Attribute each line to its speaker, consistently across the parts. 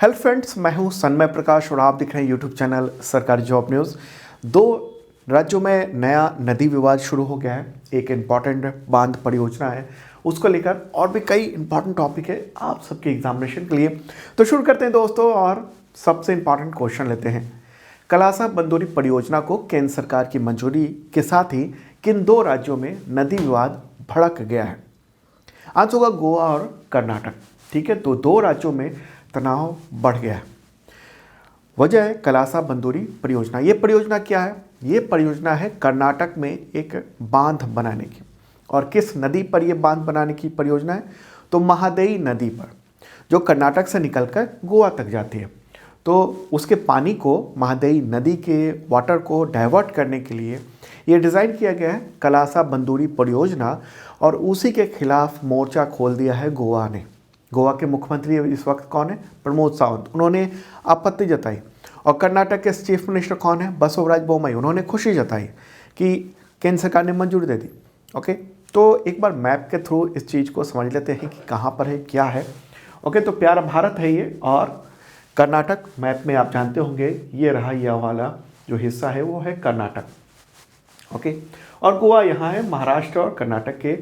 Speaker 1: Hello friends, मैं हूं सन्मय प्रकाश और आप देख रहे हैं यूट्यूब चैनल सरकारी जॉब न्यूज़। दो राज्यों में नया नदी विवाद शुरू हो गया है। एक इम्पॉर्टेंट बांध परियोजना है, उसको लेकर और भी कई इम्पॉर्टेंट टॉपिक है आप सबके एग्जामिनेशन के लिए। तो शुरू करते हैं दोस्तों, और सबसे इम्पॉर्टेंट क्वेश्चन लेते हैं। कलासा बंदोरी परियोजना को केंद्र सरकार की मंजूरी के साथ ही किन दो राज्यों में नदी विवाद भड़क गया है? आंसर होगा गोवा और कर्नाटक। ठीक है, तो दो राज्यों में तनाव बढ़ गया है। वजह है कलासा बंदोरी परियोजना। ये परियोजना क्या है? ये परियोजना है कर्नाटक में एक बांध बनाने की। और किस नदी पर यह बांध बनाने की परियोजना है? तो महादेई नदी पर, जो कर्नाटक से निकलकर गोवा तक जाती है। तो उसके पानी को, महादेई नदी के वाटर को डाइवर्ट करने के लिए ये डिज़ाइन किया गया है कलासा बंदोरी परियोजना। और उसी के खिलाफ मोर्चा खोल दिया है गोवा ने। गोवा के मुख्यमंत्री इस वक्त कौन है? प्रमोद सावंत। उन्होंने आपत्ति जताई। और कर्नाटक के चीफ मिनिस्टर कौन है? बसवराज बोम्मई। उन्होंने खुशी जताई कि केंद्र सरकार ने मंजूरी दे दी। ओके, तो एक बार मैप के थ्रू इस चीज़ को समझ लेते हैं कि कहाँ पर है, क्या है। ओके, तो प्यारा भारत है ये, और कर्नाटक मैप में आप जानते होंगे ये रहा, यह वाला जो हिस्सा है वो है कर्नाटक। ओके, और गोवा यहाँ है, महाराष्ट्र और कर्नाटक के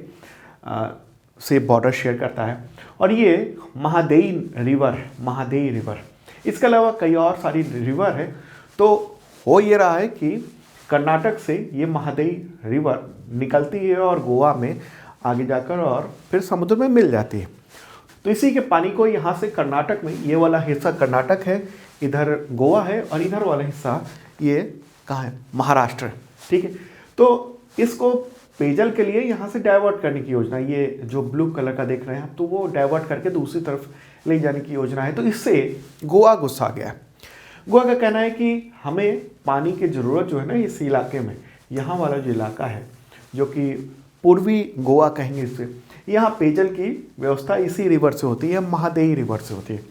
Speaker 1: से बॉर्डर शेयर करता है। और ये महादेई रिवर है, महादेई रिवर। इसके अलावा कई और सारी रिवर है। तो हो ये रहा है कि कर्नाटक से ये महादेई रिवर निकलती है और गोवा में आगे जाकर और फिर समुद्र में मिल जाती है। तो इसी के पानी को यहाँ से कर्नाटक में, ये वाला हिस्सा कर्नाटक है, इधर गोवा है, और इधर वाला हिस्सा ये कहाँ है? महाराष्ट्र है। ठीक है, तो इसको पेयजल के लिए यहाँ से डाइवर्ट करने की योजना, ये जो ब्लू कलर का देख रहे हैं, तो वो डाइवर्ट करके दूसरी तरफ ले जाने की योजना है। तो इससे गोवा गुस्सा गया है। गोवा का कहना है कि हमें पानी की ज़रूरत जो है ना इस इलाके में, यहाँ वाला जो इलाका है जो कि पूर्वी गोवा कहेंगे इसे, यहाँ पेयजल की व्यवस्था इसी रिवर से होती है, महादेई रिवर से होती है।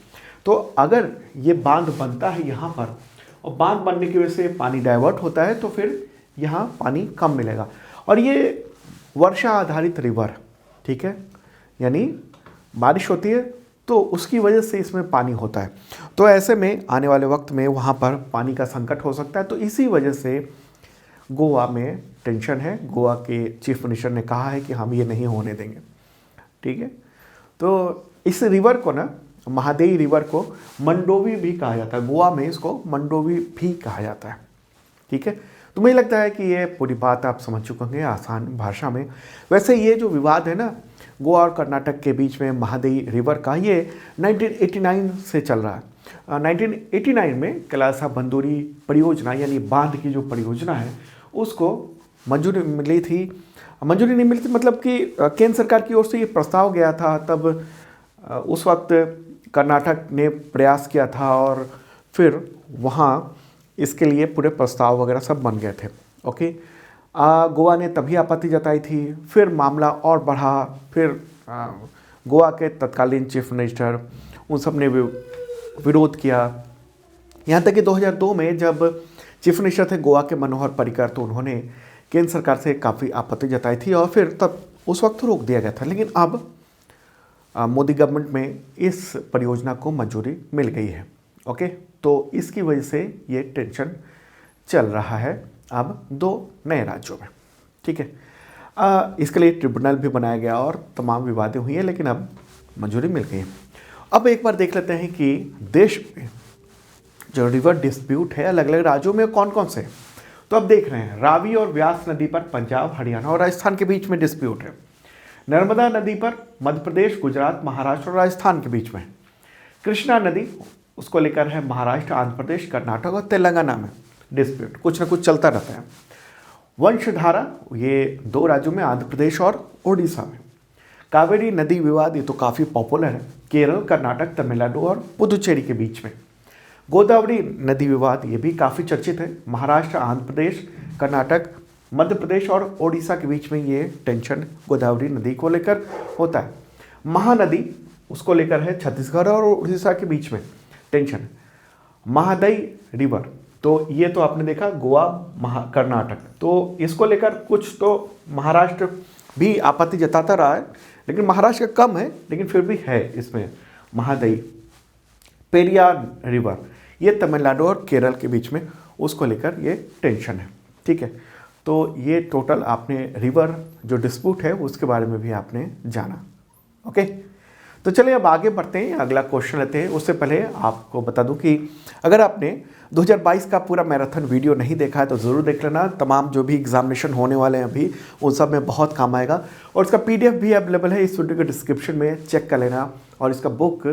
Speaker 1: तो अगर ये बांध बनता है यहाँ पर, और बांध बनने की वजह से पानी डाइवर्ट होता है, तो फिर यहाँ पानी कम मिलेगा। और ये वर्षा आधारित रिवर, ठीक है, यानी बारिश होती है तो उसकी वजह से इसमें पानी होता है। तो ऐसे में आने वाले वक्त में वहाँ पर पानी का संकट हो सकता है। तो इसी वजह से गोवा में टेंशन है। गोवा के चीफ मिनिस्टर ने कहा है कि हम ये नहीं होने देंगे। ठीक है, तो इस रिवर को ना, महादेई रिवर को मंडोवी भी कहा जाता है। गोवा में इसको मंडोवी भी कहा जाता है। ठीक है, तो मुझे लगता है कि ये पूरी बात आप समझ चुके होंगे आसान भाषा में। वैसे ये जो विवाद है ना गोवा और कर्नाटक के बीच में महादेई रिवर का, ये 1989 से चल रहा है। 1989 में कलासा बंदोरी परियोजना यानी बांध की जो परियोजना है उसको मंजूरी मिली थी। मंजूरी नहीं मिली थी मतलब कि केंद्र सरकार की ओर से ये प्रस्ताव गया था। तब उस वक्त कर्नाटक ने प्रयास किया था और फिर वहाँ इसके लिए पूरे प्रस्ताव वगैरह सब बन गए थे। ओके, गोवा ने तभी आपत्ति जताई थी। फिर मामला और बढ़ा। फिर गोवा के तत्कालीन चीफ मिनिस्टर उन सब ने विरोध किया। यहाँ तक कि 2002 में जब चीफ मिनिस्टर थे गोवा के मनोहर पर्रिकर, तो उन्होंने केंद्र सरकार से काफ़ी आपत्ति जताई थी और फिर तब उस वक्त रोक दिया गया था। लेकिन अब मोदी गवर्नमेंट में इस परियोजना को मंजूरी मिल गई है। ओके, तो इसकी वजह से ये टेंशन चल रहा है अब दो नए राज्यों में। ठीक है, इसके लिए ट्रिब्यूनल भी बनाया गया और तमाम विवादें हुई हैं, लेकिन अब मंजूरी मिल गई है। अब एक बार देख लेते हैं कि देश में जो रिवर डिस्प्यूट है अलग अलग राज्यों में कौन कौन से। तो अब देख रहे हैं, रावी और व्यास नदी पर पंजाब, हरियाणा और राजस्थान के बीच में डिस्प्यूट है। नर्मदा नदी पर मध्य प्रदेश, गुजरात, महाराष्ट्र और राजस्थान के बीच में। कृष्णा नदी, उसको लेकर है महाराष्ट्र, आंध्र प्रदेश, कर्नाटक और तेलंगाना में डिस्प्यूट। कुछ ना कुछ चलता रहता है। वंशधारा, ये दो राज्यों में, आंध्र प्रदेश और उड़ीसा में। कावेरी नदी विवाद, ये तो काफ़ी पॉपुलर है, केरल, कर्नाटक, तमिलनाडु और पुदुचेरी के बीच में। गोदावरी नदी विवाद, ये भी काफ़ी चर्चित है, महाराष्ट्र, आंध्र प्रदेश, कर्नाटक, मध्य प्रदेश और ओडिशा के बीच में ये टेंशन गोदावरी नदी को लेकर होता है। महानदी, उसको लेकर है छत्तीसगढ़ और उड़ीसा के बीच में टेंशन। महादेई रिवर, तो ये तो आपने देखा गोवा, कर्नाटक, तो इसको लेकर कुछ तो महाराष्ट्र भी आपत्ति जताता रहा है, लेकिन महाराष्ट्र का कम है, लेकिन फिर भी है इसमें महादेई पेरियार रिवर, ये तमिलनाडु और केरल के बीच में, उसको लेकर ये टेंशन है। ठीक है, तो ये टोटल आपने रिवर जो डिस्प्यूट है उसके बारे में भी आपने जाना। ओके, तो चलिए अब आगे बढ़ते हैं, अगला क्वेश्चन लेते हैं। उससे पहले आपको बता दूं कि अगर आपने 2022 का पूरा मैराथन वीडियो नहीं देखा है तो ज़रूर देख लेना। तमाम जो भी एग्जामिनेशन होने वाले हैं अभी, उन सब में बहुत काम आएगा। और इसका PDF भी अवेलेबल है इस वीडियो के डिस्क्रिप्शन में, चेक कर लेना। और इसका बुक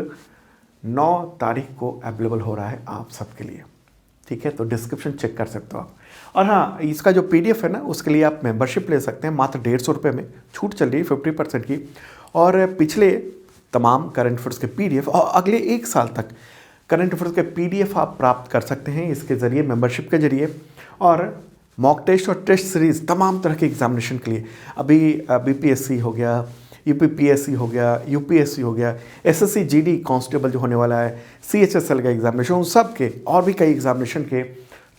Speaker 1: 9 तारीख को अवेलेबल हो रहा है आप सबके लिए। ठीक है, तो डिस्क्रिप्शन चेक कर सकते हो आप। और हाँ, इसका जो PDF है ना, उसके लिए आप मेंबरशिप ले सकते हैं मात्र 150 रुपये में, छूट चल रही है 50% की। और पिछले तमाम करंट अफेयर्स के PDF और अगले 1 साल तक करंट अफेयर्स के PDF आप प्राप्त कर सकते हैं इसके ज़रिए, मेंबरशिप के ज़रिए। और मॉक टेस्ट और टेस्ट सीरीज़ तमाम तरह के एग्जामिनेशन के लिए, अभी BPSC हो गया, UPPSC हो गया, UPSC हो गया, SSC GD कांस्टेबल जो होने वाला है, CHSL का एग्जामिनेशन, उन सब के और भी कई एग्जामिनेशन के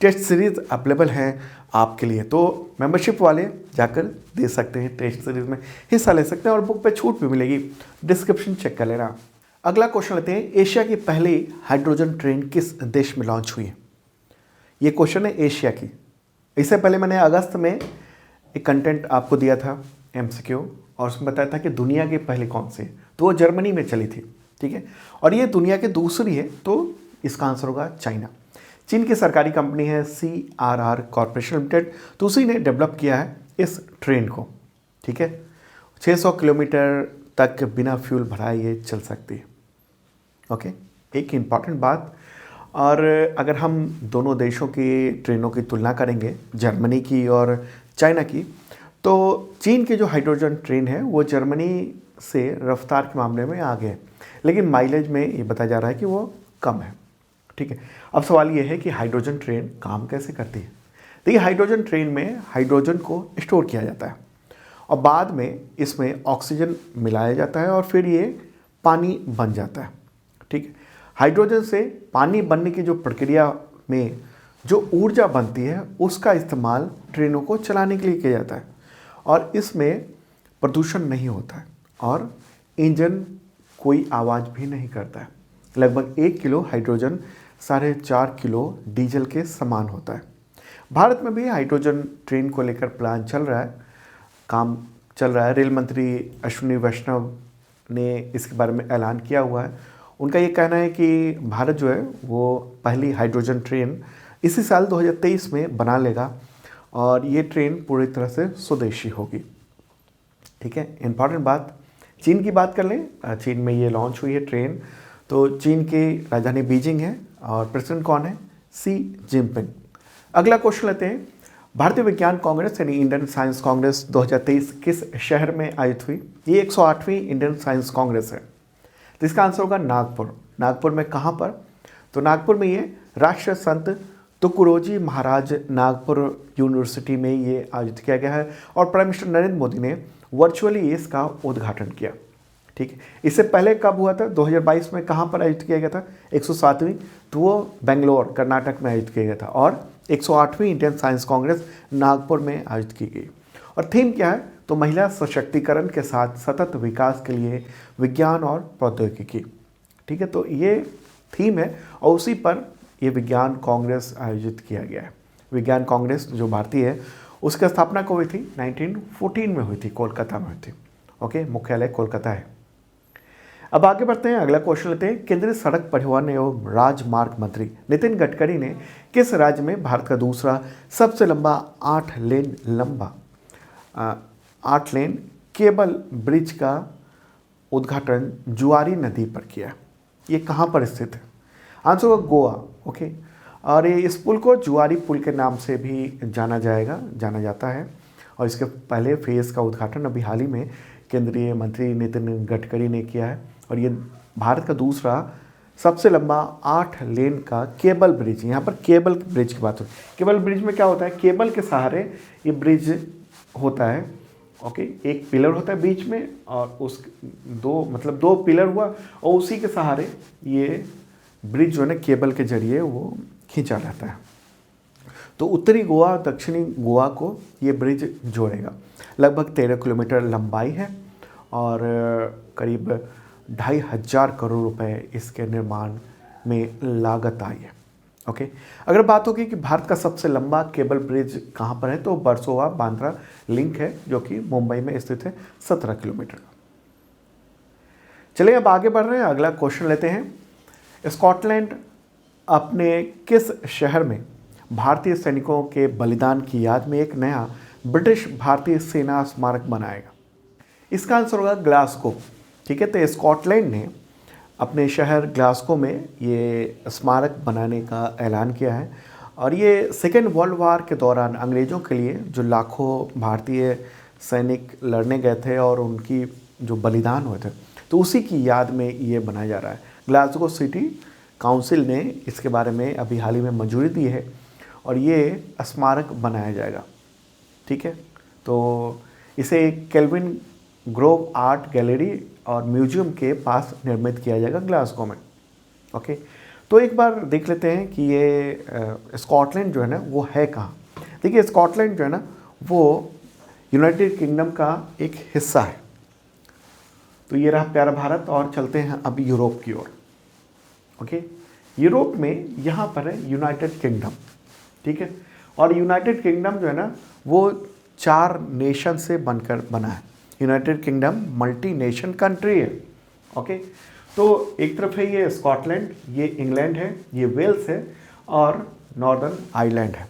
Speaker 1: टेस्ट सीरीज़ अवेलेबल हैं आपके लिए। तो मेंबरशिप वाले जाकर दे सकते हैं, टेस्ट सीरीज़ में हिस्सा ले सकते हैं और बुक पे छूट भी मिलेगी। डिस्क्रिप्शन चेक कर लेना। अगला क्वेश्चन लेते हैं, एशिया की पहली हाइड्रोजन ट्रेन किस देश में लॉन्च हुई है? ये क्वेश्चन है एशिया की। इससे पहले मैंने अगस्त में एक कंटेंट आपको दिया था MCQ, और उसमें बताया था कि दुनिया की पहली कौन सी है, तो वो जर्मनी में चली थी। ठीक है, और ये दुनिया की दूसरी है, तो इसका आंसर होगा चाइना। चीन की सरकारी कंपनी है CRR कॉरपोरेशन लिमिटेड, तो उसी ने डेवलप किया है इस ट्रेन को। ठीक है, 600 किलोमीटर तक बिना फ्यूल भराए ये चल सकती है। ओके, एक इम्पॉर्टेंट बात, और अगर हम दोनों देशों की ट्रेनों की तुलना करेंगे, जर्मनी की और चाइना की, तो चीन की जो हाइड्रोजन ट्रेन है वो जर्मनी से रफ्तार के मामले में आगे है, लेकिन माइलेज में ये बताया जा रहा है कि वो कम है। ठीक है, अब सवाल ये है कि हाइड्रोजन ट्रेन काम कैसे करती है। देखिए, हाइड्रोजन ट्रेन में हाइड्रोजन को स्टोर किया जाता है और बाद में इसमें ऑक्सीजन मिलाया जाता है और फिर ये पानी बन जाता है। ठीक है, हाइड्रोजन से पानी बनने की जो प्रक्रिया में जो ऊर्जा बनती है उसका इस्तेमाल ट्रेनों को चलाने के लिए किया जाता है, और इसमें प्रदूषण नहीं होता है और इंजन कोई आवाज़ भी नहीं करता है। लगभग 1 किलो हाइड्रोजन 4.5 किलो डीजल के समान होता है। भारत में भी हाइड्रोजन ट्रेन को लेकर प्लान चल रहा है, काम चल रहा है। रेल मंत्री अश्विनी वैष्णव ने इसके बारे में ऐलान किया हुआ है। उनका ये कहना है कि भारत जो है वो पहली हाइड्रोजन ट्रेन इसी साल 2023 में बना लेगा और ये ट्रेन पूरी तरह से स्वदेशी होगी। ठीक है, इम्पॉर्टेंट बात, चीन की बात कर लें। चीन में ये लॉन्च हुई है ट्रेन, तो चीन की राजधानी बीजिंग है और प्रेसिडेंट कौन है? सी जिनपिंग। अगला क्वेश्चन लेते हैं, भारतीय विज्ञान कांग्रेस यानी इंडियन साइंस कांग्रेस 2023 किस शहर में आयोजित हुई? ये 108वीं इंडियन साइंस कांग्रेस है, तो इसका आंसर होगा नागपुर। नागपुर में कहाँ पर? तो नागपुर में ये राष्ट्रीय संत तुकडोजी महाराज नागपुर यूनिवर्सिटी में ये आयोजित किया गया है और प्राइम मिनिस्टर नरेंद्र मोदी ने वर्चुअली इसका उद्घाटन किया। ठीक है, इससे पहले कब हुआ था? 2022 में कहाँ पर आयोजित किया गया था? 107वीं, तो वो बेंगलोर कर्नाटक में आयोजित किया गया था, और 108वीं इंडियन साइंस कांग्रेस नागपुर में आयोजित की गई। और थीम क्या है? तो महिला सशक्तिकरण के साथ सतत विकास के लिए विज्ञान और प्रौद्योगिकी। ठीक है, तो ये थीम है और उसी पर ये विज्ञान कांग्रेस आयोजित किया गया है। विज्ञान कांग्रेस जो भारतीय है उसकी स्थापना कब हुई थी? 1914 में हुई थी, कोलकाता में हुई थी। ओके, मुख्यालय कोलकाता है। अब आगे बढ़ते हैं, अगला क्वेश्चन लेते हैं। केंद्रीय सड़क परिवहन एवं राजमार्ग मंत्री नितिन गडकरी ने किस राज्य में भारत का दूसरा सबसे लंबा 8 लेन केबल ब्रिज का उद्घाटन जुआरी नदी पर किया? ये कहाँ पर स्थित है? आंसर होगा गोवा। ओके, और ये इस पुल को जुआरी पुल के नाम से भी जाना जाता है। और इसके पहले फेज़ का उद्घाटन अभी हाल ही में केंद्रीय मंत्री नितिन गडकरी ने किया है। और ये भारत का दूसरा सबसे लंबा 8 लेन का केबल ब्रिज। यहाँ पर केबल ब्रिज की बात हो, केबल ब्रिज में क्या होता है? केबल के सहारे ये ब्रिज होता है। ओके, एक पिलर होता है बीच में और उस दो पिलर हुआ और उसी के सहारे ये ब्रिज जो है ना केबल के जरिए वो खींचा रहता है। तो उत्तरी गोवा दक्षिणी गोवा को ये ब्रिज जोड़ेगा। लगभग 13 किलोमीटर लंबाई है और करीब 2,500 करोड़ रुपए इसके निर्माण में लागत आई है। ओके, अगर बात होगी कि भारत का सबसे लंबा केबल ब्रिज कहाँ पर है, तो वर्सोवा बांद्रा लिंक है, जो कि मुंबई में स्थित है, 17 किलोमीटर का। चलिए अब आगे बढ़ रहे हैं, अगला क्वेश्चन लेते हैं। स्कॉटलैंड अपने किस शहर में भारतीय सैनिकों के बलिदान की याद में एक नया ब्रिटिश भारतीय सेना स्मारक बनाएगा? इसका आंसर होगा ग्लासगो। ठीक है, तो स्कॉटलैंड ने अपने शहर ग्लासगो में ये स्मारक बनाने का ऐलान किया है। और ये सेकेंड वर्ल्ड वार के दौरान अंग्रेज़ों के लिए जो लाखों भारतीय सैनिक लड़ने गए थे और उनकी जो बलिदान हुए थे, तो उसी की याद में ये बनाया जा रहा है। ग्लासगो सिटी काउंसिल ने इसके बारे में अभी हाल ही में मंजूरी दी है और ये स्मारक बनाया जाएगा। ठीक है, तो इसे केल्विन ग्रोव आर्ट गैलरी और म्यूजियम के पास निर्मित किया जाएगा ग्लासगो में। ओके, तो एक बार देख लेते हैं कि ये स्कॉटलैंड जो है ना वो है कहाँ। देखिए, स्कॉटलैंड जो है ना वो यूनाइटेड किंगडम का एक हिस्सा है। तो ये रहा प्यारा भारत, और चलते हैं अब यूरोप की ओर। ओके, यूरोप में यहाँ पर है यूनाइटेड किंगडम। ठीक है, और यूनाइटेड किंगडम जो है ना वो 4 नेशन से बनकर बना है। United kingdom multi nation country है। ओके, तो एक तरफ है ये स्कॉटलैंड, ये इंग्लैंड है, ये वेल्स है और नॉर्दर्न आयरलैंड है,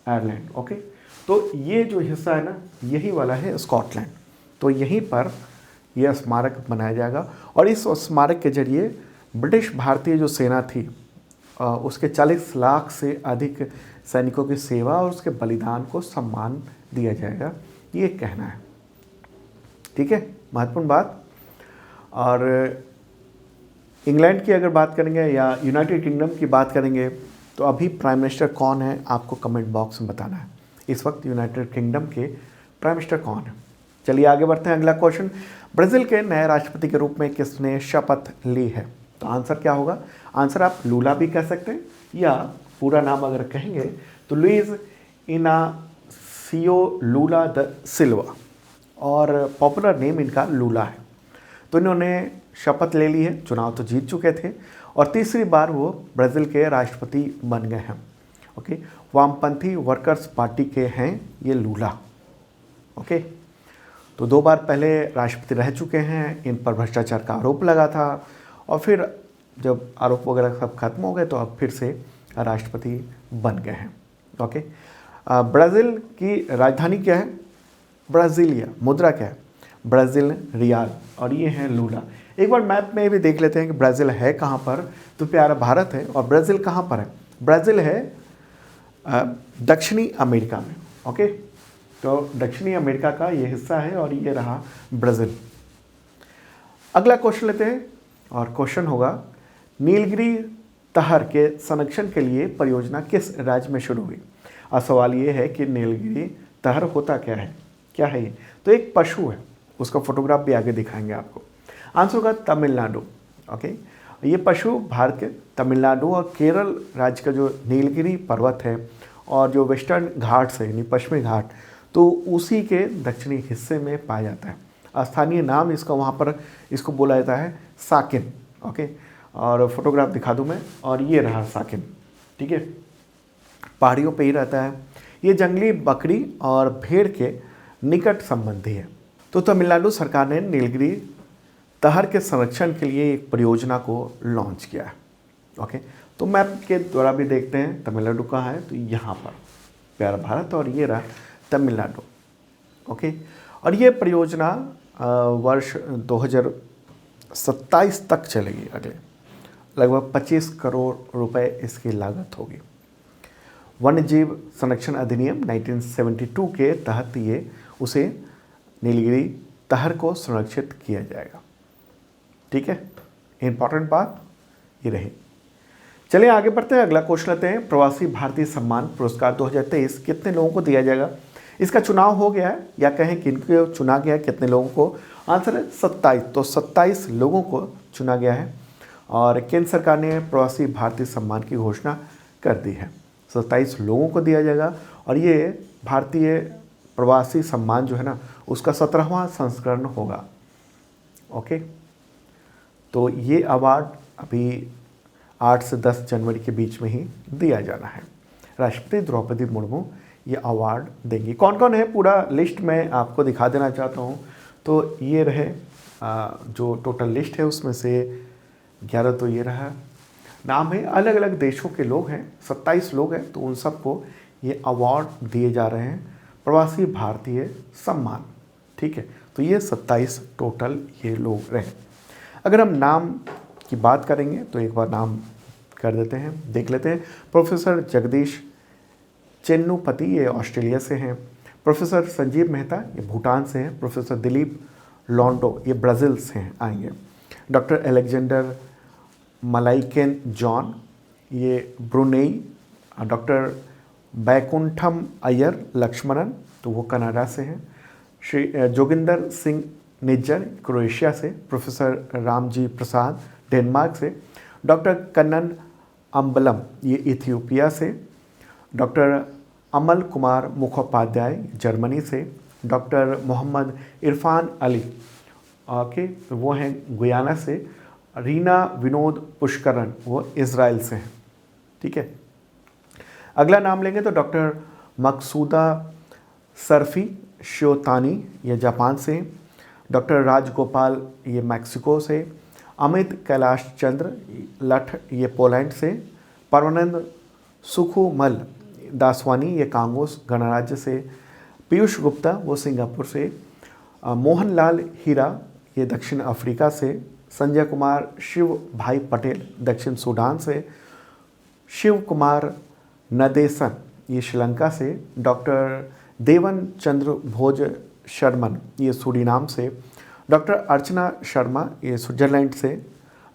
Speaker 1: आयरलैंड। ओके, तो ये जो हिस्सा है ना यही वाला है स्कॉटलैंड। तो यहीं पर यह स्मारक बनाया जाएगा और इस स्मारक के जरिए ब्रिटिश भारतीय जो सेना थी उसके 40 लाख से अधिक सैनिकों की सेवा और उसके बलिदान को सम्मान दिया जाएगा, ये कहना है। ठीक है, महत्वपूर्ण बात। और इंग्लैंड की अगर बात करेंगे या यूनाइटेड किंगडम की बात करेंगे तो अभी प्राइम मिनिस्टर कौन है आपको कमेंट बॉक्स में बताना है। इस वक्त यूनाइटेड किंगडम के प्राइम मिनिस्टर कौन है? चलिए आगे बढ़ते हैं, अगला क्वेश्चन। ब्राज़ील के नए राष्ट्रपति के रूप में किसने शपथ ली है? तो आंसर क्या होगा? आंसर आप लूला भी कह सकते हैं या पूरा नाम अगर कहेंगे तो लुइज इनासियो लूला द सिल्वा, और पॉपुलर नेम इनका लूला है। तो इन्होंने शपथ ले ली है, चुनाव तो जीत चुके थे और तीसरी बार वो ब्राज़ील के राष्ट्रपति बन गए हैं। ओके, वामपंथी वर्कर्स पार्टी के हैं ये लूला। ओके, तो 2 बार पहले राष्ट्रपति रह चुके हैं, इन पर भ्रष्टाचार का आरोप लगा था और फिर जब आरोप वगैरह सब खत्म हो गए तो अब फिर से राष्ट्रपति बन गए हैं। ओके, ब्राज़ील की राजधानी क्या है? ब्राज़ीलिया। मुद्रा क्या है? ब्राज़ील रियाल। और ये है लूला। एक बार मैप में भी देख लेते हैं कि ब्राज़ील है कहाँ पर। तो प्यारा भारत है और ब्राज़ील कहाँ पर है? ब्राज़ील है दक्षिणी अमेरिका में। ओके, तो दक्षिणी अमेरिका का ये हिस्सा है और ये रहा ब्राज़ील। अगला क्वेश्चन लेते हैं और क्वेश्चन होगा, नीलगिरी तहर के संरक्षण के लिए परियोजना किस राज्य में शुरू हुई? और सवाल ये है कि नीलगिरी तहर होता क्या है, क्या है ये? तो एक पशु है, उसका फोटोग्राफ भी आगे दिखाएंगे आपको। आंसर होगा तमिलनाडु। ओके, ये पशु भारत के तमिलनाडु और केरल राज्य का जो नीलगिरी पर्वत है और जो वेस्टर्न घाट्स है यानी पश्चिमी घाट, तो उसी के दक्षिणी हिस्से में पाया जाता है। स्थानीय नाम इसका वहाँ पर इसको बोला जाता है साकिन। ओके, और फोटोग्राफ दिखा दूँ मैं, और ये रहा साकिन। ठीक है, पहाड़ियों पे ही रहता है। ये जंगली बकरी और भेड़ के निकट संबंधी है। तो तमिलनाडु सरकार ने नीलगिरी तहर के संरक्षण के लिए एक परियोजना को लॉन्च किया है। ओके, तो मैप के द्वारा भी देखते हैं तमिलनाडु कहाँ है, तो यहाँ पर प्यारा भारत और ये रहा तमिलनाडु। ओके, और ये परियोजना वर्ष 2027 तक चलेगी। अगले लगभग 25 करोड़ रुपए इसकी लागत होगी। वन्यजीव संरक्षण अधिनियम 1972 के तहत ये उसे नीलगिरी तहर को संरक्षित किया जाएगा। ठीक है, इंपॉर्टेंट बात ये रही। चलिए आगे बढ़ते हैं, अगला क्वेश्चन लेते हैं। प्रवासी भारतीय सम्मान पुरस्कार 2023 कितने लोगों को दिया जाएगा? इसका चुनाव हो गया है या कहें किनको चुना गया है, कितने लोगों को? आंसर है 27। तो 27 लोगों को चुना गया है और केंद्र सरकार ने प्रवासी भारतीय सम्मान की घोषणा कर दी है। 27 लोगों को दिया जाएगा और ये भारतीय प्रवासी सम्मान जो है ना उसका 17वां संस्करण होगा। ओके, तो ये अवार्ड अभी 8 से 10 जनवरी के बीच में ही दिया जाना है। राष्ट्रपति द्रौपदी मुर्मू ये अवार्ड देंगी। कौन कौन है पूरा लिस्ट मैं आपको दिखा देना चाहता हूँ। तो ये रहे जो टोटल लिस्ट है उसमें से 11 तो ये रहा नाम है। अलग अलग देशों के लोग हैं, 27 लोग हैं, तो उन सबको ये अवार्ड दिए जा रहे हैं प्रवासी भारतीय सम्मान। ठीक है, तो ये 27 टोटल ये लोग रहे। अगर हम नाम की बात करेंगे तो एक बार नाम कर देते हैं, देख लेते हैं। प्रोफेसर जगदीश चेन्नुपति ये ऑस्ट्रेलिया से हैं। प्रोफेसर संजीव मेहता ये भूटान से हैं। प्रोफेसर दिलीप लॉन्डो ये ब्राज़ील से हैं आएंगे। डॉक्टर एलेक्जेंडर मलाइकेन जॉन ये ब्रुनेई। डॉक्टर बैकुंठम अय्यर लक्ष्मणन तो वो कनाडा से हैं। श्री जोगिंदर सिंह निज्जर क्रोएशिया से। प्रोफेसर रामजी प्रसाद डेनमार्क से। डॉक्टर कन्नन अम्बलम ये इथियोपिया से। डॉक्टर अमल कुमार मुखोपाध्याय जर्मनी से। डॉक्टर मोहम्मद इरफान अली तो वो हैं गुयाना से। रीना विनोद पुष्करन वो इज़राइल से हैं। ठीक है, अगला नाम लेंगे तो डॉक्टर मकसूदा सरफी श्योतानी ये जापान से। डॉक्टर राजगोपाल ये मैक्सिको से। अमित कैलाश चंद्र लठ ये पोलैंड से। परमानंद सुखुमल दासवानी ये कांगोस गणराज्य से। पीयूष गुप्ता वो सिंगापुर से। मोहनलाल हीरा ये दक्षिण अफ्रीका से। संजय कुमार शिव भाई पटेल दक्षिण सूडान से। शिव कुमार नदेसन ये श्रीलंका से। डॉक्टर देवन चंद्र भोज शर्मन ये सूरीनाम से। डॉक्टर अर्चना शर्मा ये स्विट्जरलैंड से।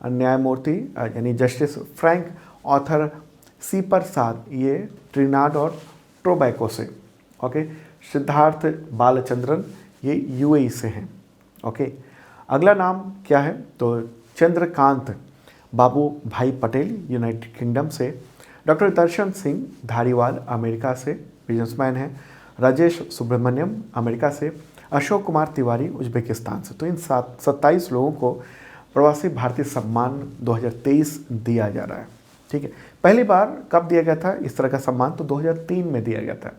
Speaker 1: न्यायमूर्ति यानी जस्टिस फ्रैंक ऑथर सी प्रसाद ये ट्रिनाड और टोबैको से। ओके, सिद्धार्थ बालचंद्रन ये यूएई से हैं। ओके, अगला नाम क्या है तो चंद्रकांत बाबू भाई पटेल यूनाइटेड किंगडम से। डॉक्टर दर्शन सिंह धारीवाल अमेरिका से बिजनेसमैन हैं। राजेश सुब्रमण्यम अमेरिका से। अशोक कुमार तिवारी उज्बेकिस्तान से। तो इन 27 लोगों को प्रवासी भारतीय सम्मान 2023 दिया जा रहा है। ठीक है, पहली बार कब दिया गया था इस तरह का सम्मान तो 2003 में दिया गया था।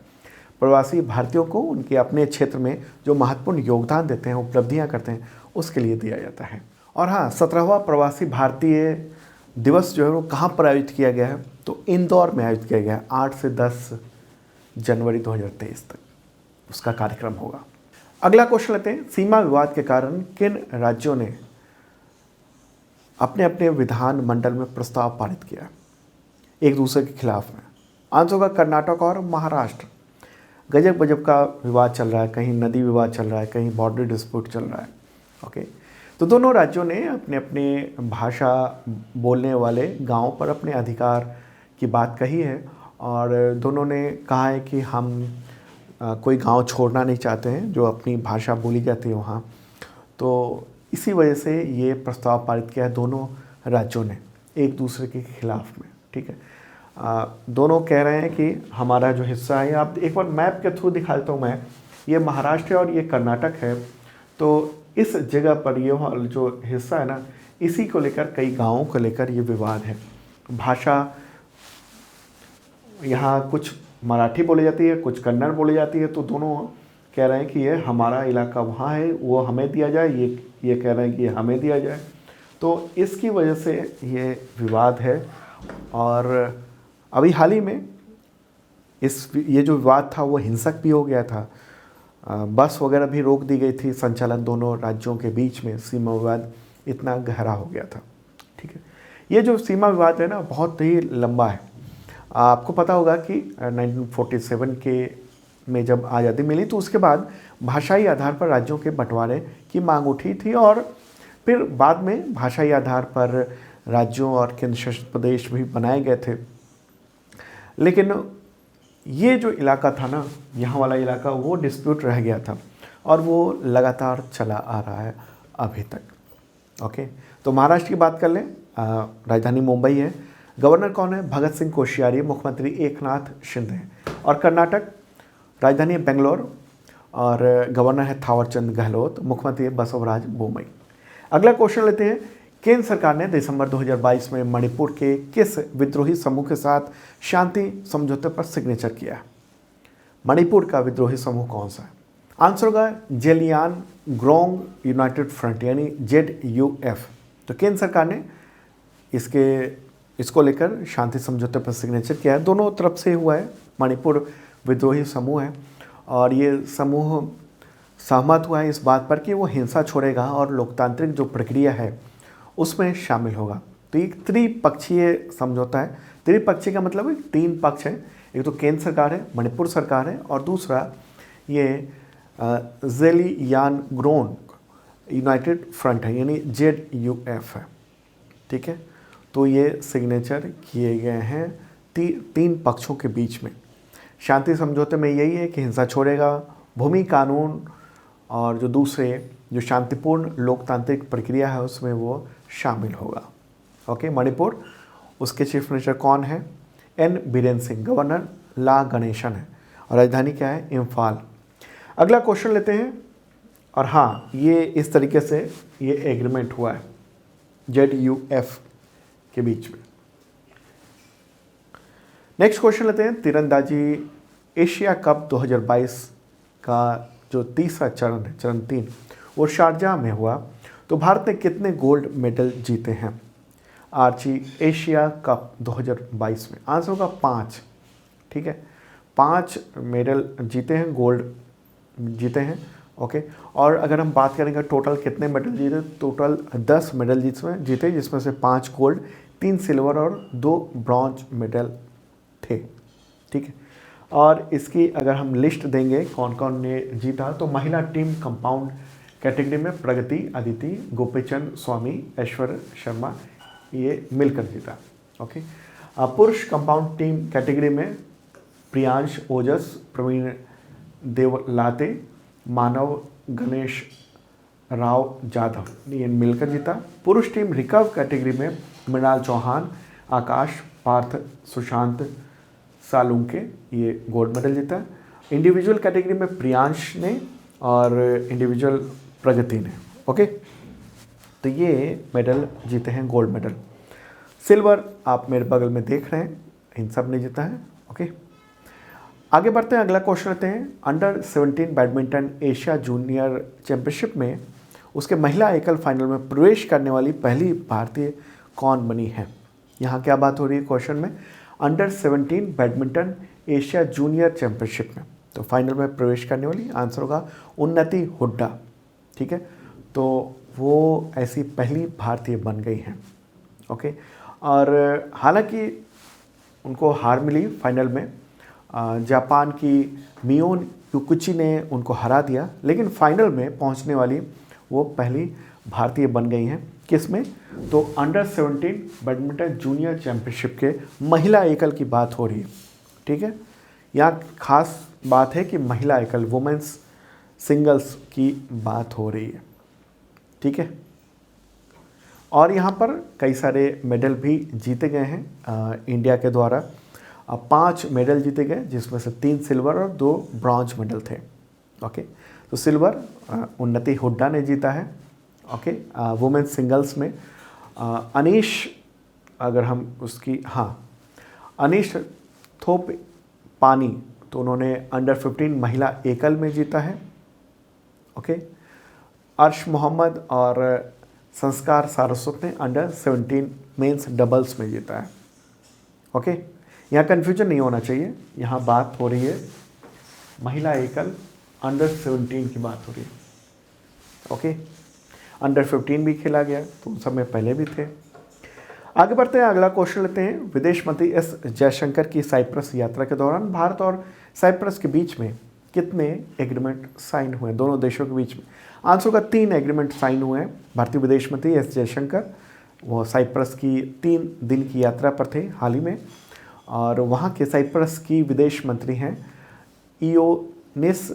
Speaker 1: प्रवासी भारतीयों को उनके अपने क्षेत्र में जो महत्वपूर्ण योगदान देते हैं, उपलब्धियां करते हैं, उसके लिए दिया जाता है। और हाँ, 17वां प्रवासी भारतीय दिवस जो है वो कहाँ पर आयोजित किया गया है तो इंदौर में आयोजित किया गया है। 8 से 10 जनवरी 2023 तक उसका कार्यक्रम होगा। अगला क्वेश्चन लेते हैं, सीमा विवाद के कारण किन राज्यों ने अपने अपने विधानमंडल में प्रस्ताव पारित किया एक दूसरे के खिलाफ में? आंसर होगा कर्नाटक और महाराष्ट्र। गजब गजब का विवाद चल रहा है, कहीं नदी विवाद चल रहा है, कहीं बॉर्डर डिस्प्यूट चल रहा है। ओके, तो दोनों राज्यों ने अपने अपने भाषा बोलने वाले गांवों पर अपने अधिकार की बात कही है और दोनों ने कहा है कि हम कोई गांव छोड़ना नहीं चाहते हैं जो अपनी भाषा बोली जाती है वहाँ। तो इसी वजह से ये प्रस्ताव पारित किया है दोनों राज्यों ने एक दूसरे के खिलाफ में। ठीक है, दोनों कह रहे हैं कि हमारा जो हिस्सा है, आप एक बार मैप के थ्रू दिखा देता हूँ मैं, ये महाराष्ट्र और ये कर्नाटक है। तो इस जगह पर ये जो हिस्सा है ना, इसी को लेकर कई गांवों को लेकर ये विवाद है। भाषा यहाँ कुछ मराठी बोली जाती है, कुछ कन्नड़ बोली जाती है, तो दोनों कह रहे हैं कि ये हमारा इलाका वहाँ है, वो हमें दिया जाए, ये कह रहे हैं कि ये हमें दिया जाए। तो इसकी वजह से ये विवाद है। और अभी हाल ही में ये जो विवाद था वो हिंसक भी हो गया था। बस वगैरह भी रोक दी गई थी संचालन दोनों राज्यों के बीच में। सीमा विवाद इतना गहरा हो गया था। ठीक है, ये जो सीमा विवाद है ना बहुत ही लंबा है। आपको पता होगा कि 1947 में जब आज़ादी मिली तो उसके बाद भाषाई आधार पर राज्यों के बंटवारे की मांग उठी थी और फिर बाद में भाषाई आधार पर राज्यों और केंद्र शासित प्रदेश भी बनाए गए थे। लेकिन ये जो इलाका था ना, यहाँ वाला इलाका, वो डिस्प्यूट रह गया था और वो लगातार चला आ रहा है अभी तक। ओके, तो महाराष्ट्र की बात कर लें, राजधानी मुंबई है। गवर्नर कौन है? भगत सिंह कोश्यारी, मुख्यमंत्री एकनाथ शिंदे। और कर्नाटक राजधानी बेंगलोर और गवर्नर है थावरचंद गहलोत, मुख्यमंत्री बसवराज बोमई। अगला क्वेश्चन लेते हैं, केंद्र सरकार ने दिसंबर 2022 में मणिपुर के किस विद्रोही समूह के साथ शांति समझौते पर सिग्नेचर किया है? मणिपुर का विद्रोही समूह कौन सा है? आंसर होगा जेलियान ग्रोंग यूनाइटेड फ्रंट यानी ZUF। तो केंद्र सरकार ने इसको लेकर शांति समझौते पर सिग्नेचर किया है। दोनों तरफ से हुआ है। मणिपुर विद्रोही समूह है और ये समूह सहमत हुआ है इस बात पर कि वो हिंसा छोड़ेगा और लोकतांत्रिक जो प्रक्रिया है उसमें शामिल होगा। तो एक त्रिपक्षीय समझौता है। त्रिपक्षीय का मतलब है 3 पक्ष है। एक तो केंद्र सरकार है, मणिपुर सरकार है और दूसरा ये ज़ेलियानग्रोंग यूनाइटेड फ्रंट है यानी ZUF है। ठीक है, तो ये सिग्नेचर किए गए हैं 3 पक्षों के बीच में। शांति समझौते में यही है कि हिंसा छोड़ेगा, भूमि कानून और जो दूसरे जो शांतिपूर्ण लोकतांत्रिक प्रक्रिया है उसमें वो शामिल होगा। ओके, मणिपुर उसके चीफ मिनिस्टर कौन है? N बीरेन सिंह। गवर्नर ला गणेशन है और राजधानी क्या है? इम्फाल। अगला क्वेश्चन लेते हैं। और हाँ, ये इस तरीके से ये एग्रीमेंट हुआ है ZUF के बीच में। नेक्स्ट क्वेश्चन लेते हैं। तीरंदाजी एशिया कप 2022 का जो तीसरा चरण है, चरण 3, वो शारजाह में हुआ। तो भारत ने कितने गोल्ड मेडल जीते हैं आर्ची एशिया कप 2022 में? आंसर होगा 5। ठीक है, 5 मेडल जीते हैं, गोल्ड जीते हैं। ओके, और अगर हम बात करेंगे टोटल कितने मेडल जीते, टोटल 10 मेडल जीते जिसमें से 5 गोल्ड, 3 सिल्वर और 2 ब्रॉन्ज मेडल थे। ठीक है, और इसकी अगर हम लिस्ट देंगे कौन कौन ने जीता, तो महिला टीम कंपाउंड कैटेगरी में प्रगति अदिति, गोपीचंद स्वामी, ऐश्वर्य शर्मा ये मिलकर जीता। ओके, पुरुष कंपाउंड टीम कैटेगरी में प्रियांश ओजस, प्रवीण देवलाते, मानव गणेश राव जाधव ये मिलकर जीता। पुरुष टीम रिकर्व कैटेगरी में मृणाल चौहान, आकाश पार्थ, सुशांत सालुंके ये गोल्ड मेडल जीता। इंडिविजुअल कैटेगरी में प्रियांश ने और इंडिविजुअल प्रगति ने। ओके, तो ये मेडल जीते हैं, गोल्ड मेडल। सिल्वर आप मेरे बगल में देख रहे हैं, इन सब ने जीता है। ओके, आगे बढ़ते हैं। अगला क्वेश्चन लेते हैं। Under 17 badminton Asia junior championship में उसके महिला एकल फाइनल में प्रवेश करने वाली पहली भारतीय कौन बनी है? यहाँ क्या बात हो रही है क्वेश्चन में? Under 17 badminton Asia junior championship में तो फाइनल में प्रवेश करने वाली, आंसर होगा उन्नति हुड्डा। ठीक है, तो वो ऐसी पहली भारतीय बन गई हैं। ओके, और हालांकि उनको हार मिली फाइनल में, जापान की मियोन युकुची ने उनको हरा दिया, लेकिन फाइनल में पहुंचने वाली वो पहली भारतीय बन गई हैं। किस में? तो अंडर 17 बैडमिंटन जूनियर चैंपियनशिप के महिला एकल की बात हो रही है। ठीक है, यहाँ खास बात है कि महिला एकल वुमेन्स सिंगल्स की बात हो रही है। ठीक है, और यहाँ पर कई सारे मेडल भी जीते गए हैं इंडिया के द्वारा। 5 मेडल जीते गए जिसमें से 3 सिल्वर और 2 ब्रॉन्ज मेडल थे। ओके, तो सिल्वर उन्नति हुड्डा ने जीता है। ओके, वुमेन्स सिंगल्स में अनीश, अगर हम उसकी अनीश थोप पानी, तो उन्होंने अंडर 15 महिला एकल में जीता है। ओके, अर्श मोहम्मद और संस्कार सारस्वत ने अंडर 17 मेंस डबल्स में जीता है। ओके, यहाँ कन्फ्यूजन नहीं होना चाहिए, यहाँ बात हो रही है महिला एकल अंडर 17 की बात हो रही है। ओके, अंडर 15 भी खेला गया तो उन सब में पहले भी थे। आगे बढ़ते हैं, अगला क्वेश्चन लेते हैं। विदेश मंत्री एस जयशंकर की साइप्रस यात्रा के दौरान भारत और साइप्रस के बीच में कितने एग्रीमेंट साइन हुए दोनों देशों के बीच में? आंसर का 3 एग्रीमेंट साइन हुए हैं। भारतीय विदेश मंत्री एस जयशंकर वो साइप्रस की 3 दिन की यात्रा पर थे हाल ही में, और वहाँ के साइप्रस की विदेश मंत्री हैं इयोनिस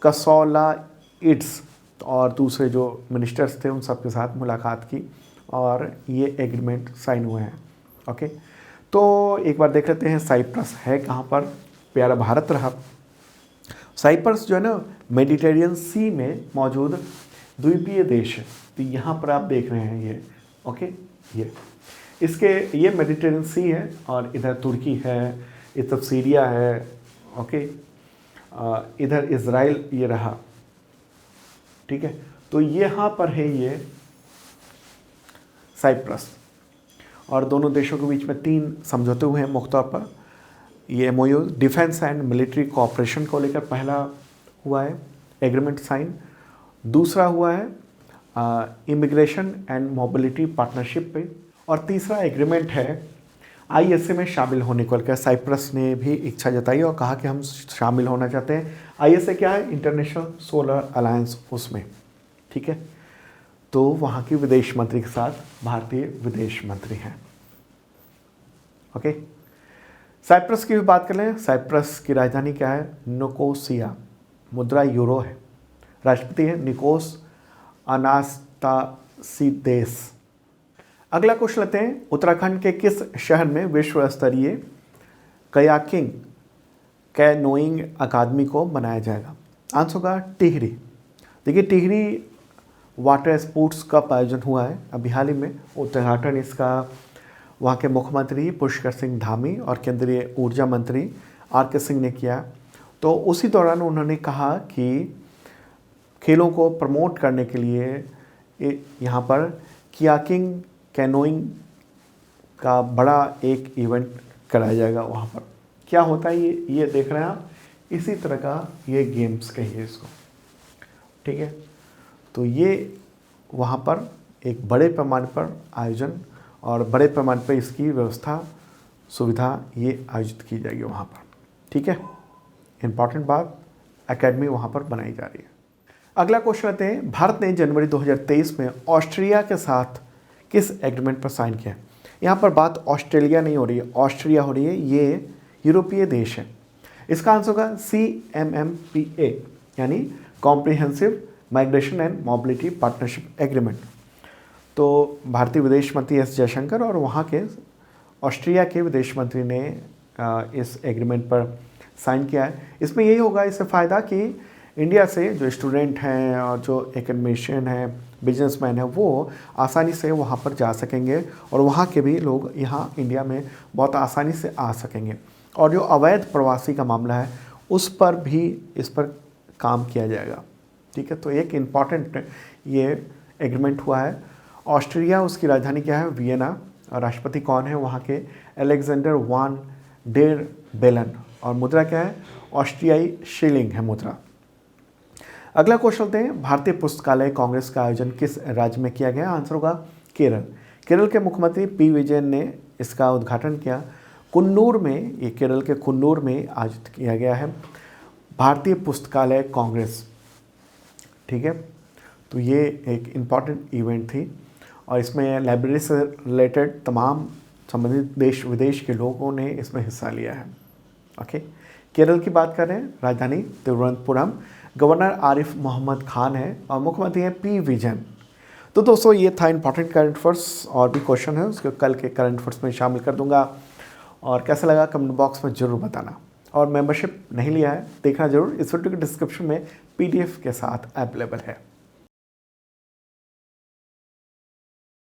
Speaker 1: कसौलाइड्स, और दूसरे जो मिनिस्टर्स थे उन सब के साथ मुलाकात की और ये एग्रीमेंट साइन हुए हैं। ओके, तो एक बार देख लेते हैं साइप्रस है कहाँ पर। प्यारा भारत रहा। साइप्रस जो है ना मेडिटेरियन सी में मौजूद द्वीपीय देश है। तो यहाँ पर आप देख रहे हैं ये ओके, ये मेडिटेरेनियन सी है और इधर तुर्की है, इधर सीरिया है, ओके, इधर इज़राइल ये रहा, ठीक है। तो यहाँ पर है ये साइप्रस, और दोनों देशों के बीच में 3 समझौते हुए हैं मुख्य तौर पर। ये MOU defence and military cooperation को लेकर पहला हुआ है एग्रीमेंट साइन, दूसरा हुआ है इमिग्रेशन एंड मोबिलिटी पार्टनरशिप पे, और तीसरा एग्रीमेंट है आईएसए में शामिल होने को लेकर। साइप्रस ने भी इच्छा जताई और कहा कि हम शामिल होना चाहते हैं। आईएसए क्या है? इंटरनेशनल सोलर अलायंस, उसमें, ठीक है। तो वहाँ की विदेश मंत्री के साथ भारतीय विदेश मंत्री हैं, ओके। साइप्रस की भी बात कर लें। साइप्रस की राजधानी क्या है? निकोसिया, मुद्रा यूरो है, राष्ट्रपति है निकोस अनास्तासीदेस। अगला क्वेश्चन लेते हैं, उत्तराखंड के किस शहर में विश्व स्तरीय कयाकिंग कैनोइंग अकादमी को बनाया जाएगा? आंसर होगा टिहरी। देखिए, टिहरी वाटर स्पोर्ट्स का आयोजन हुआ है अभी हाल ही में। उद्घाटन इसका वहाँ के मुख्यमंत्री पुष्कर सिंह धामी और केंद्रीय ऊर्जा मंत्री आर.के. सिंह ने किया। तो उसी दौरान उन्होंने कहा कि खेलों को प्रमोट करने के लिए यहाँ पर कियाकिंग कैनोइंग का बड़ा एक इवेंट कराया जाएगा। वहाँ पर क्या होता है ये देख रहे हैं आप, इसी तरह का ये गेम्स कहिए इसको, ठीक है। तो ये वहाँ पर एक बड़े पैमाने पर आयोजन और बड़े पैमाने पर इसकी व्यवस्था सुविधा ये आयोजित की जाएगी वहाँ पर, ठीक है। इम्पॉर्टेंट बात, एकेडमी वहाँ पर बनाई जा रही है। अगला क्वेश्चन लेते हैं, भारत ने जनवरी 2023 में ऑस्ट्रिया के साथ किस एग्रीमेंट पर साइन किया? यहाँ पर बात ऑस्ट्रेलिया नहीं हो रही है, ऑस्ट्रिया हो रही है। ये यूरोपीय देश है। इसका आंसर होगा CMMPA, यानी comprehensive migration and mobility partnership agreement. तो भारतीय विदेश मंत्री एस जयशंकर और वहाँ के ऑस्ट्रिया के विदेश मंत्री ने इस एग्रीमेंट पर साइन किया है। इसमें यही होगा इससे फ़ायदा कि इंडिया से जो स्टूडेंट हैं और जो एकेडमिशियन हैं, बिजनेसमैन हैं, वो आसानी से वहाँ पर जा सकेंगे और वहाँ के भी लोग यहाँ इंडिया में बहुत आसानी से आ सकेंगे। और जो अवैध प्रवासी का मामला है उस पर भी इस पर काम किया जाएगा, ठीक है। तो एक इम्पॉर्टेंट ये एग्रीमेंट हुआ है। ऑस्ट्रिया, उसकी राजधानी क्या है? वियना, और राष्ट्रपति कौन है वहाँ के? अलेक्जेंडर वान डेर बेलन, और मुद्रा क्या है? ऑस्ट्रियाई शिलिंग है मुद्रा। अगला क्वेश्चन लेते हैं, भारतीय पुस्तकालय कांग्रेस का आयोजन किस राज्य में किया गया? आंसर होगा केरल। केरल के मुख्यमंत्री पी विजयन ने इसका उद्घाटन किया। कुन्नूर में, ये केरल के कुन्नूर में आयोजित किया गया है भारतीय पुस्तकालय कांग्रेस, ठीक है। तो ये एक इम्पॉर्टेंट इवेंट थी और इसमें लाइब्रेरी से रिलेटेड तमाम संबंधित देश विदेश के लोगों ने इसमें हिस्सा लिया है, ओके। केरल की बात करें, राजधानी तिरुवनंतपुरम, गवर्नर आरिफ मोहम्मद खान है और मुख्यमंत्री हैं पी विजयन। तो दोस्तों, ये था इंपॉर्टेंट करंट अफेयर्स। और भी क्वेश्चन है उसके कल के करंट अफेयर्स में शामिल कर दूंगा। और कैसा लगा कमेंट बॉक्स में ज़रूर बताना। और मेंबरशिप नहीं लिया है, देखना जरूर, इस वीडियो के डिस्क्रिप्शन में PDF के साथ अवेलेबल है।